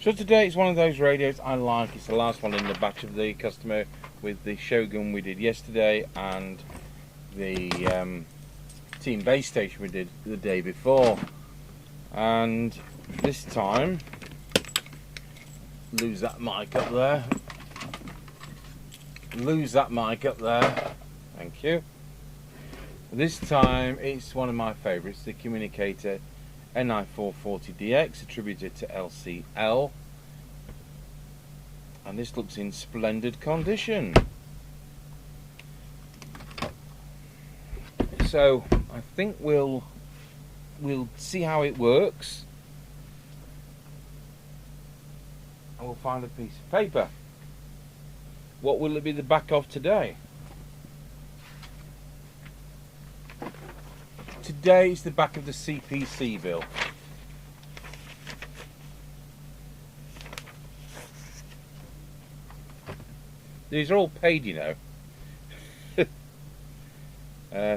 So today it's one of those radios I like. It's the last one in the batch of the customer with the Shogun we did yesterday and the team base station we did the day before. And this time, lose that mic up there. Thank you. This time it's one of my favourites, the Communicator NI440DX, attributed to LCL, and this looks in splendid condition. So I think we'll see how it works, and we'll find a piece of paper. What will it be the back of today? Today is the back of the CPC bill. These are all paid, you know.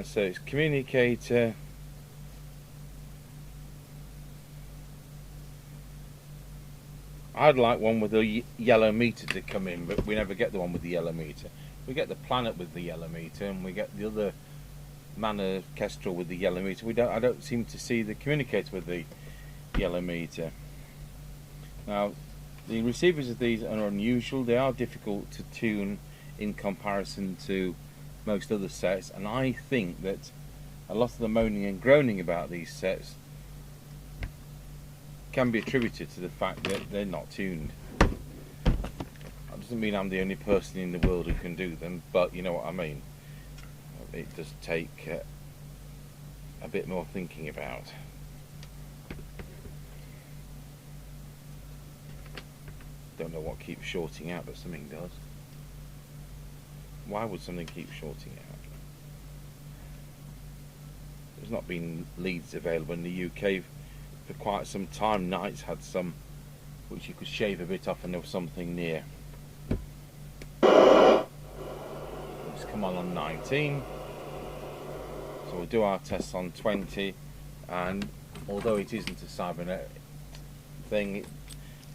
So it's Communicator. I'd like one with a yellow meter to come in, but we never get the one with the yellow meter. We get the Planet with the yellow meter, and we get the other Manor Kestrel with the yellow meter. I don't seem to see the Communicator with the yellow meter. Now, the receivers of these are unusual. They are difficult to tune in comparison to most other sets, and I think that a lot of the moaning and groaning about these sets can be attributed to the fact that they're not tuned. That doesn't mean I'm the only person in the world who can do them, but you know what I mean. It does take a bit more thinking about. Don't know what keeps shorting out, but something does. Why would something keep shorting out? There's not been leads available in the UK for quite some time. Knights had some which you could shave a bit off and there was something near. Let's come on 19. So we'll do our tests on 20, and although it isn't a Cybernet thing,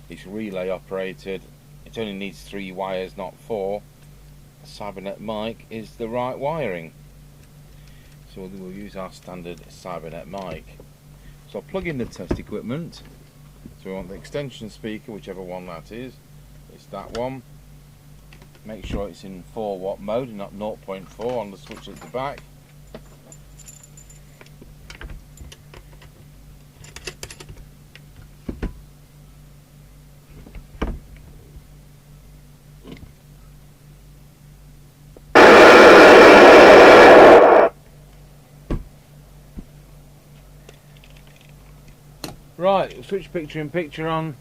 it's relay operated, it only needs 3 wires, not 4. A Cybernet mic is the right wiring. So we'll use our standard Cybernet mic. So I'll plug in the test equipment. So we want the extension speaker, whichever one that is. It's that one. Make sure it's in 4 watt mode and not 0.4 on the switch at the back. Right, switch picture in picture on.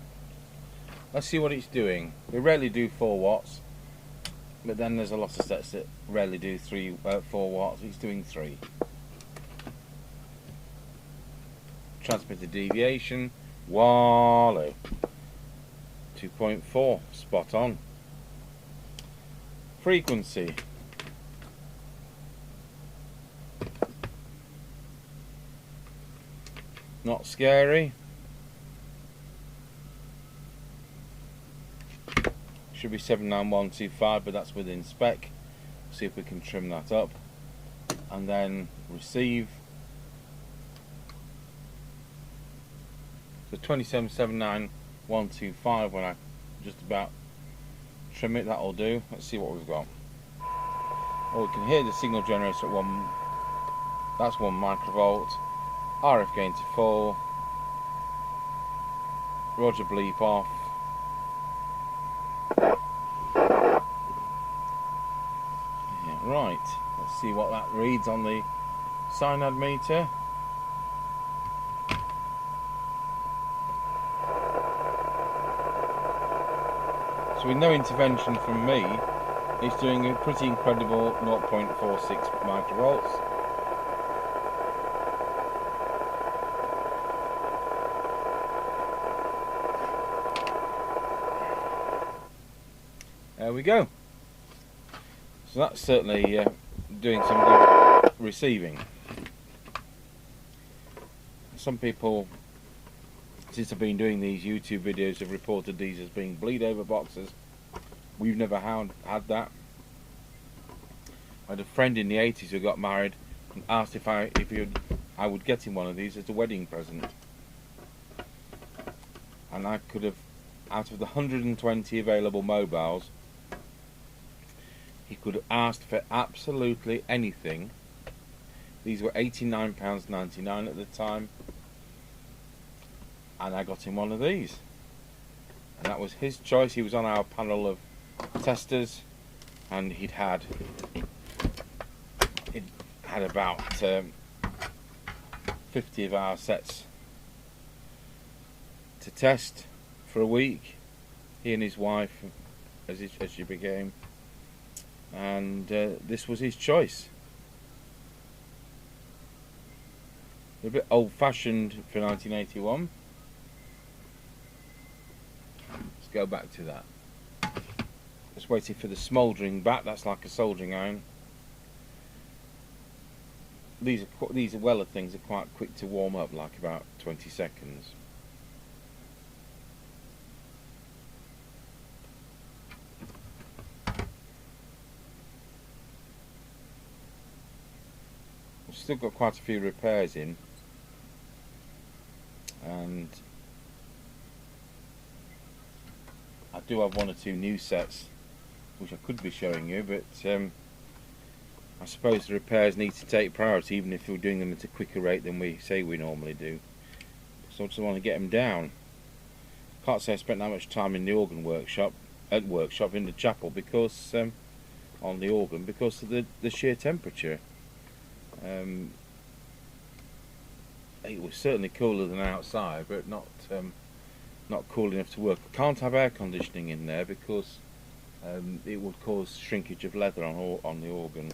Let's see what it's doing. We rarely do 4 watts, but then there's a lot of sets that rarely do 4 watts. It's doing 3. Transmitter deviation, wallow. 2.4, spot on. Frequency. Not scary. Should be 79125, but that's within spec. See if we can trim that up. And then receive. So 2779125 when I just about trim it, that'll do. Let's see what we've got. Oh, we can hear the signal generator at 1, that's 1 microvolt. RF gain to full. Roger bleep off. Right, let's see what that reads on the cyanide meter. So with no intervention from me, it's doing a pretty incredible 0.46 microvolts. There we go. So that's certainly doing some good receiving. Some people since I've been doing these YouTube videos, have reported these as being bleed over boxes. We've never had that. I had a friend in the 80s who got married and asked if I would get him one of these as a wedding present. And I could have, out of the 120 available mobiles, he could have asked for absolutely anything. These were £89.99 at the time, and I got him one of these, and that was his choice. He was on our panel of testers, and he'd had about 50 of our sets to test for a week, he and his wife, as she became, and this was his choice. A bit old-fashioned for 1981. Let's go back to that. Just waiting for the smouldering back. That's like a soldering iron. These Weller things are quite quick to warm up, like about 20 seconds. We've still got quite a few repairs in, and I do have one or two new sets which I could be showing you, but I suppose the repairs need to take priority, even if we're doing them at a quicker rate than we say we normally do. So I just want to get them down. Can't say I spent that much time in the organ workshop, in the chapel, because on the organ, because of the sheer temperature. It was certainly cooler than outside, but not cool enough to work. I can't have air conditioning in there because it would cause shrinkage of leather on the organ.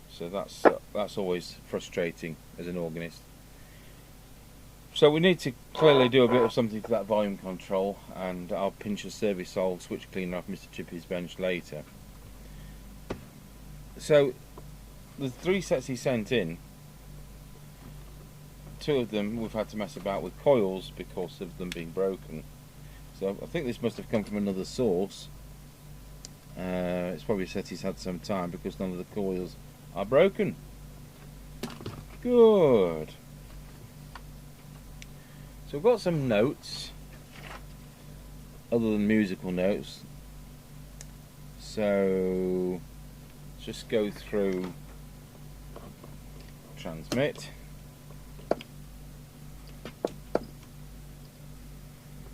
So that's always frustrating as an organist. So we need to clearly do a bit of something to that volume control, and I'll pinch a service hole switch cleaner off Mr. Chippy's bench later. So the 3 sets he sent in, 2 of them we've had to mess about with coils because of them being broken. So I think this must have come from another source. It's probably a set he's had some time, because none of the coils are broken. Good. So we've got some notes, other than musical notes. So let's just go through transmit.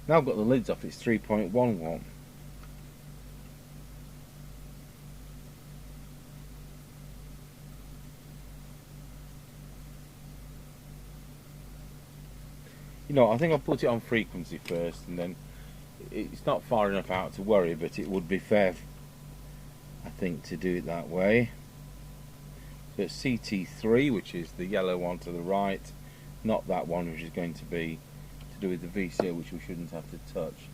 Now I've got the lids off, it's 3.11. You know, I think I'll put it on frequency first, and then it's not far enough out to worry, but it would be fair, I think, to do it that way. So it's CT3, which is the yellow one to the right, not that one, which is going to be to do with the VCO, which we shouldn't have to touch.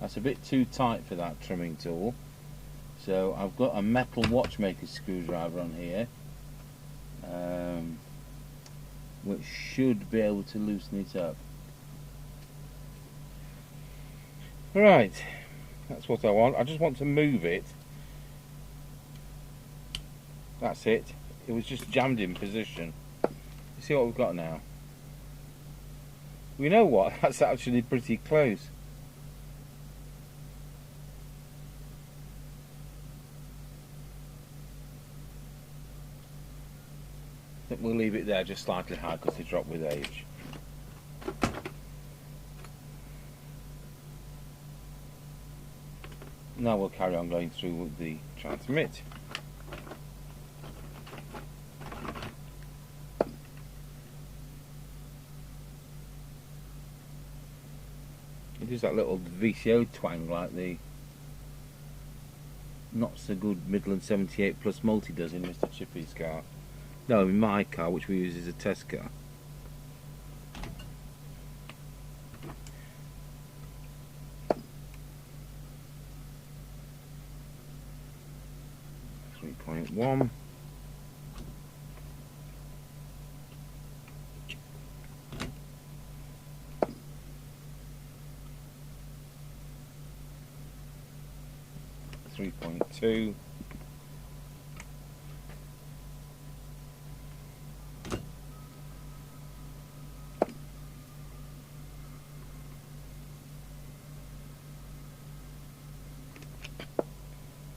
That's a bit too tight for that trimming tool. So I've got a metal watchmaker screwdriver on here, which should be able to loosen it up. Right, that's what I want. I just want to move it. That's it. It was just jammed in position. You see what we've got now? You know what? That's actually pretty close. I think we'll leave it there just slightly high because they drop with age. Now we'll carry on going through with the transmit. It is that little VCO twang like the not so good Midland 78 Plus multi does in Mr. Chippy's car. No, in my car, which we use as a test car. 3.1. .2.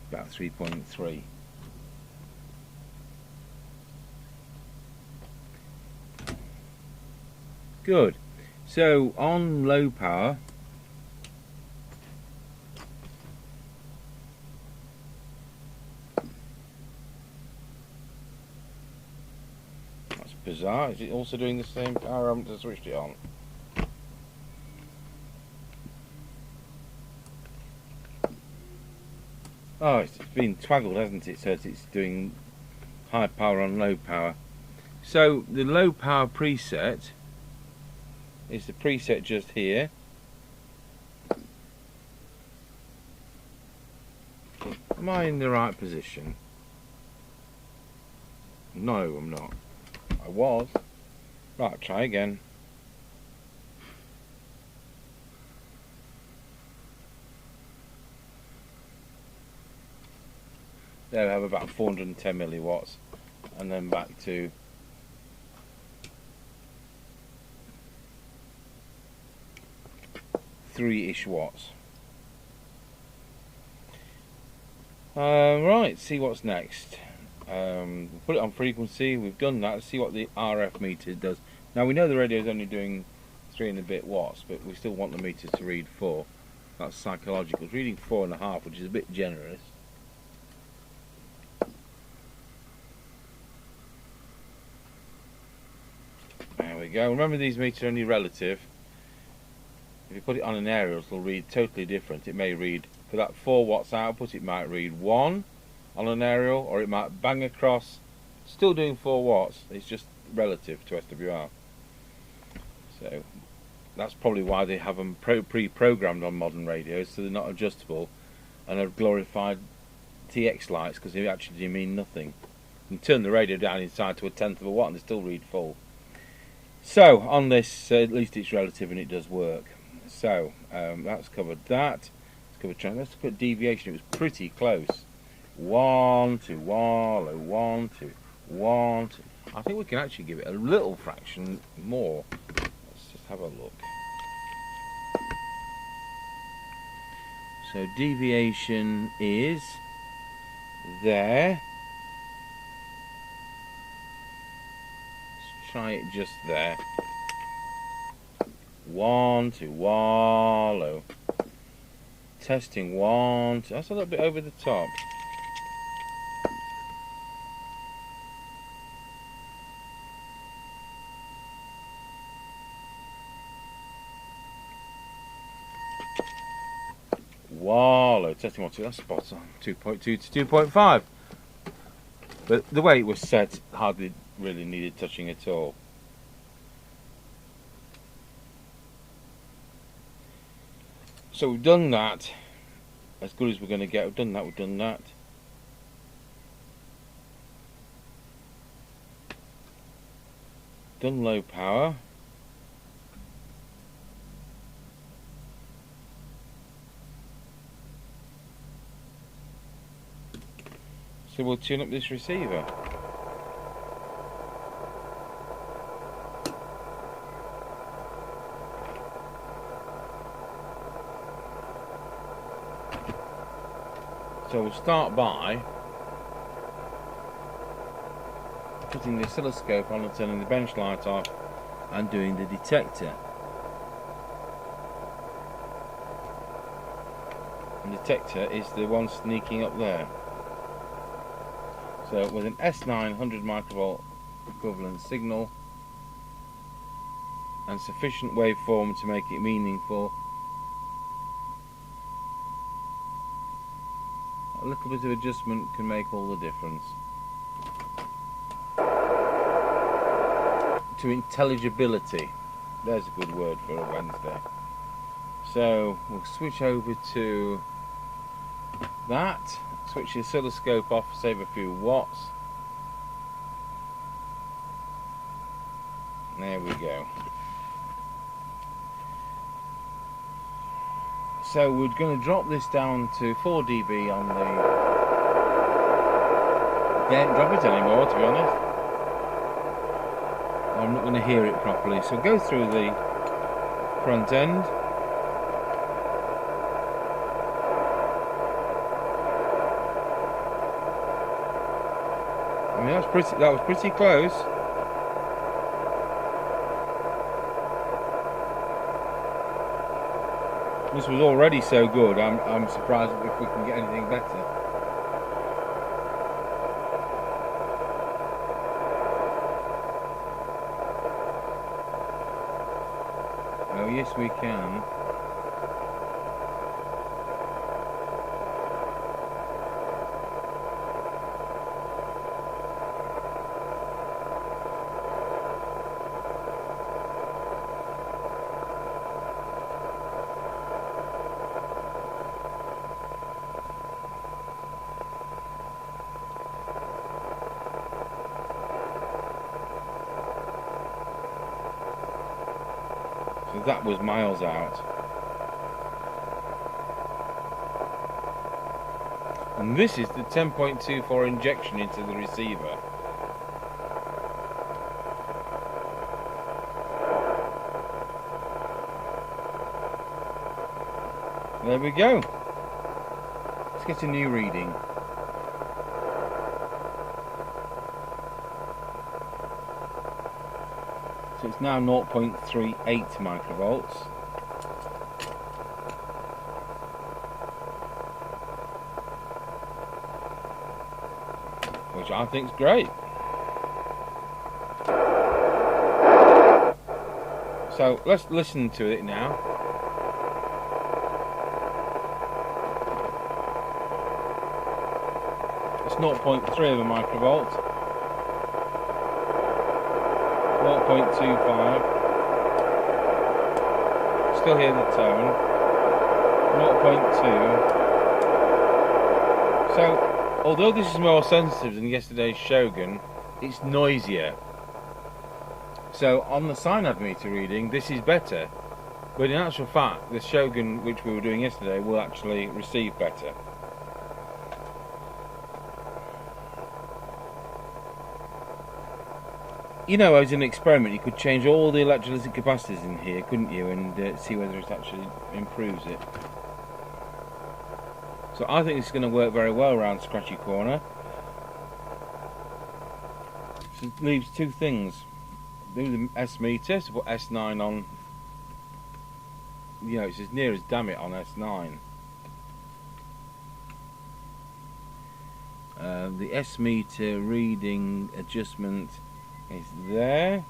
About 3.3. Good. So on low power, that's bizarre. Is it also doing the same power? I haven't switched it on. Oh, it's been twaggled, hasn't it? So it's doing high power on low power. So the low power preset is the preset just here. Am I in the right position? No, I'm not. I was. Right, try again. There we have about 410 milliwatts, and then back to 3-ish watts. Right, see what's next. Put it on frequency. We've done that. Let's see what the RF meter does. Now we know the radio is only doing 3 and a bit watts, but we still want the meter to read 4. That's psychological. It's reading 4.5, which is a bit generous. There we go. Remember, these meters are only relative. If you put it on an aerial, it'll read totally different. It may read, for that 4 watts output, it might read 1 on an aerial, or it might bang across, still doing 4 watts. It's just relative to SWR. So that's probably why they have them pre-programmed on modern radios, so they're not adjustable and are glorified TX lights, because they actually mean nothing. You can turn the radio down inside to 1/10 of a watt and they still read full. So on this, at least it's relative and it does work. So that's covered that. Let's look at deviation. It was pretty close. 1 to wallow, 1 to 1 to. I think we can actually give it a little fraction more. Let's just have a look. So deviation is there. Let's try it just there. 1 to wallow. Testing 1. That's a little bit over the top. Wallow. Testing 1, 2. That's spot on. 2.2 to 2.5. But the way it was set hardly really needed touching at all. So we've done that as good as we're going to get. We've done that, we've done that. Done low power. So we'll tune up this receiver. So we'll start by putting the oscilloscope on and turning the bench light off and doing the detector. The detector is the one sneaking up there. So with an S9 100 microvolt equivalent signal and sufficient waveform to make it meaningful, a little bit of adjustment can make all the difference. To intelligibility, there's a good word for a Wednesday. So we'll switch over to that Switch the oscilloscope off, save a few watts. There we go. So we're going to drop this down to 4 dB on the... Can't drop it anymore, to be honest. I'm not going to hear it properly. So go through the front end. I mean, that was pretty close. This was already so good. I'm surprised if we can get anything better. Oh yes, we can. So that was miles out. And this is the 10.24 injection into the receiver. There we go. Let's get a new reading. So it's now 0.38 microvolts. Which I think is great. So let's listen to it now. It's 0.3 of a microvolt. 0.25. Still hear the tone. 0.2. So, although this is more sensitive than yesterday's Shogun, it's noisier. So, on the sine meter reading, this is better. But in actual fact, the Shogun, which we were doing yesterday, will actually receive better. You know, as an experiment, you could change all the electrolytic capacitors in here, couldn't you, and see whether it actually improves it. So I think this is going to work very well around Scratchy Corner. So it leaves two things. Do the S meter, so put S9 on. You know, it's as near as damn it on S9. The S meter reading adjustment is there.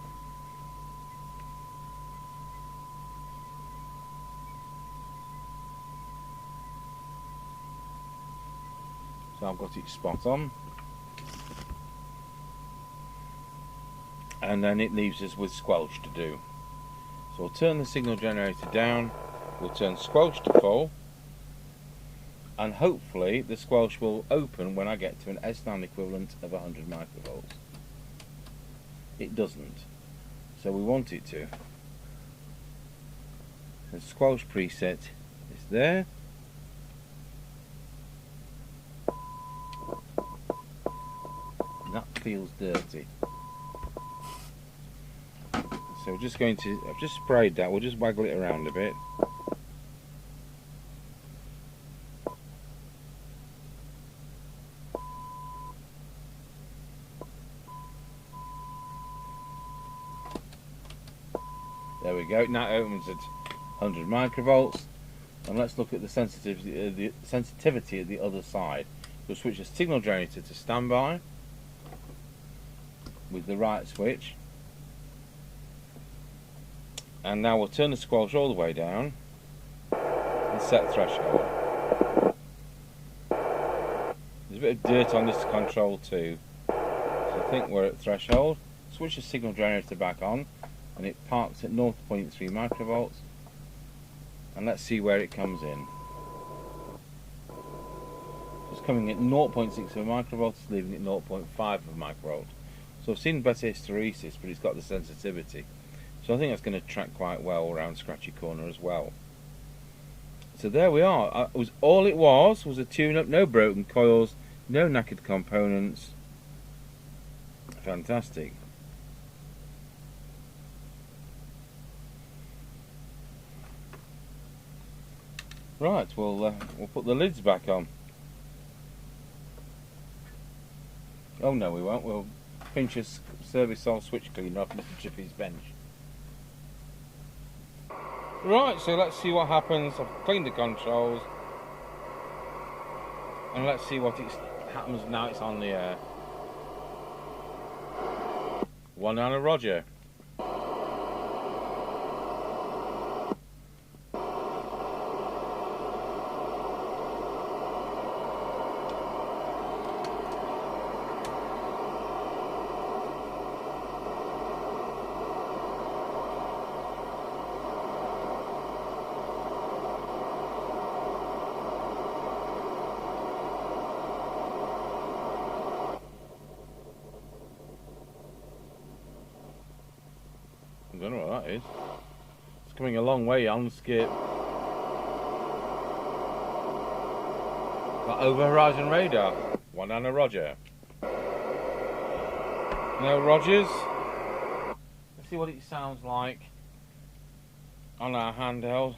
So I've got it spot on. And then it leaves us with squelch to do. So we'll turn the signal generator down, we'll turn squelch to full, and hopefully the squelch will open when I get to an S9 equivalent of 100 microvolts. It doesn't, so we want it to. The squelch preset is there. That feels dirty. So we're just going to, I've just sprayed that, we'll just waggle it around a bit. There we go, now it opens at 100 microvolts. And let's look at the sensitivity at the other side. We'll switch the signal generator to standby with the right switch. And now we'll turn the squelch all the way down and set threshold. There's a bit of dirt on this control too. So I think we're at threshold. Switch the signal generator back on and it parks at 0.3 microvolts. And let's see where it comes in. Just coming at 0.6 of a microvolt, it's leaving at 0.5 of a microvolt. So I've seen better hysteresis, but it's got the sensitivity. So I think that's going to track quite well around Scratchy Corner as well. So there we are. All it was a tune-up, no broken coils, no knackered components. Fantastic. Right, we'll put the lids back on. Oh no, we won't. We'll pinch a service solve switch cleaner off Mr. Chippy's bench. Right, so let's see what happens. I've cleaned the controls, and let's see what happens now it's on the air. 1 Anna Roger. I don't know what that is. It's coming a long way on skip. Got over horizon radar. 1 Anna Roger. No Rogers. Let's see what it sounds like on our handheld.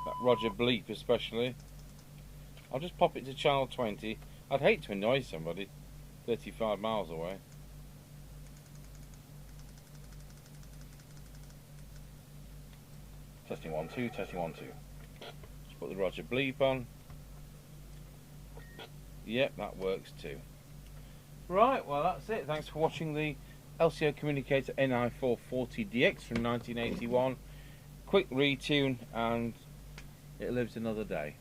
That Roger bleep especially. I'll just pop it to channel 20. I'd hate to annoy somebody 35 miles away. Testing 1 2, testing 1 2. Just put the Roger bleep on. Yep, that works too. Right, well that's it. Thanks for watching the LCL Communicator NI440DX from 1981. Quick retune and it lives another day.